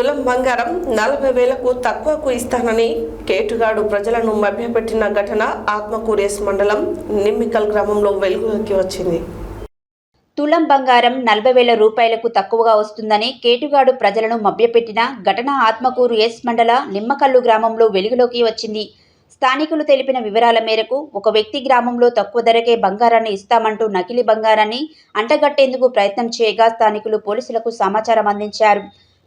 తులం బంగారం 40,000కు తక్కువకు ఇస్తానని కేటుగాడు ప్రజలను మభ్యపెట్టిన ఘటన ఆత్మకూరు ఎస్ మండలం నిమ్మికల్ గ్రామంలో వెలుగులోకి వచ్చింది. తులం బంగారం 40,000 రూపాయలకు తక్కువగా వస్తుందని కేటుగాడు ప్రజలను మభ్యపెట్టిన ఘటన ఆత్మకూరు ఎస్ మండల నిమ్మకల్లు గ్రామంలో వెలుగులోకి వచ్చింది. స్థానికులు తెలిపిన వివరాల మేరకు ఒక వ్యక్తి గ్రామంలో తక్కువ ధరకే బంగారాన్ని ఇస్తామంటూ నకిలీ బంగారాన్ని అంటగట్టేందుకు ప్రయత్నం చేయగా స్థానికులు పోలీసులకు సమాచారం అందించారు.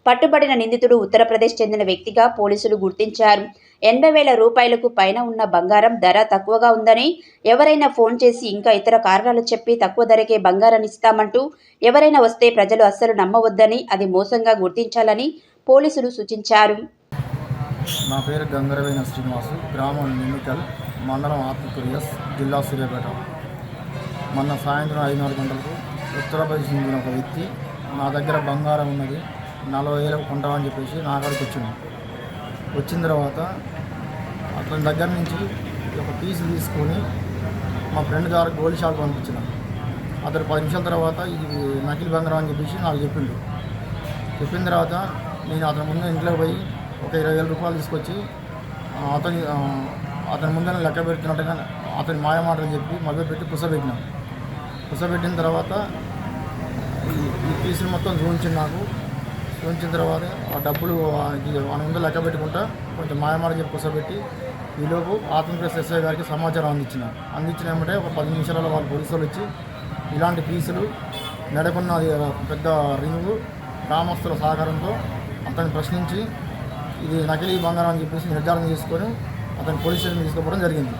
పట్టుబడిన నిందితుడు ఉత్తరప్రదేశ్ చెందిన వ్యక్తిగా పోలీసులు గుర్తించారు. 80,000 రూపాయలకు పైన ఉన్న బంగారం ధర తక్కువగా ఉందని, ఎవరైనా ఫోన్ చేసి ఇంకా ఇతర కారణాలు చెప్పి తక్కువ ధరకే బంగారాన్ని ఇస్తామంటూ ఎవరైనా వస్తే ప్రజలు అస్సలు నమ్మవద్దని, అది మోసంగా గుర్తించాలని పోలీసులు సూచించారు. నా పేరు గంగరవేణ శ్రీనివాసు, గ్రామం నిమ్మికల్, మండలం ఆత్మకూరు ఎస్, జిల్లా సూర్యాపేట. మొన్న సాయంత్రం 5:30 గంటలకు ఉత్తరప్రదేశ్ చెందిన ఒక వ్యక్తి నా దగ్గర బంగారం ఉన్నది 40,000 కొంటామని చెప్పేసి నా కాడికి వచ్చిన తర్వాత అతని దగ్గర నుంచి ఒక పీస్ తీసుకొని మా ఫ్రెండ్ గారు గోల్డ్ షాప్ పంపించిన. అతను 10 నిమిషాల తర్వాత ఇది నకిలీ బంగారం అని చెప్పేసి నాకు చెప్పిన తర్వాత నేను అతని ముందు ఇంట్లోకి పోయి ఒక 20,000 రూపాయలు తీసుకొచ్చి అతని ముందర లెక్క పెడుతున్నట్టుగా అతని మాయమాటలు చెప్పి మభ్యపెట్టి పుసబెట్టిన తర్వాత ఈ పీసులు మొత్తం చూపించిన తర్వాత ఆ డబ్బులు మన ముందు లెక్క పెట్టుకుంటా కొంచెం మాయమాట చెప్పి పుసబెట్టి ఈలోపు ఆత్మకూరు ఎస్ఐ గారికి సమాచారం అందించిన ఏమంటే ఒక 10 నిమిషాలలో వాళ్ళు పోలీసులు వచ్చి ఇలాంటి పీసులు నడకున్న పెద్ద రింగు గ్రామస్తుల సహకారంతో అతన్ని ప్రశ్నించి ఇది నకిలీ బంగారం అని చెప్పేసి నిర్ధారణ చేసుకొని అతని పోలీస్ స్టేషన్ తీసుకుపోవడం జరిగింది.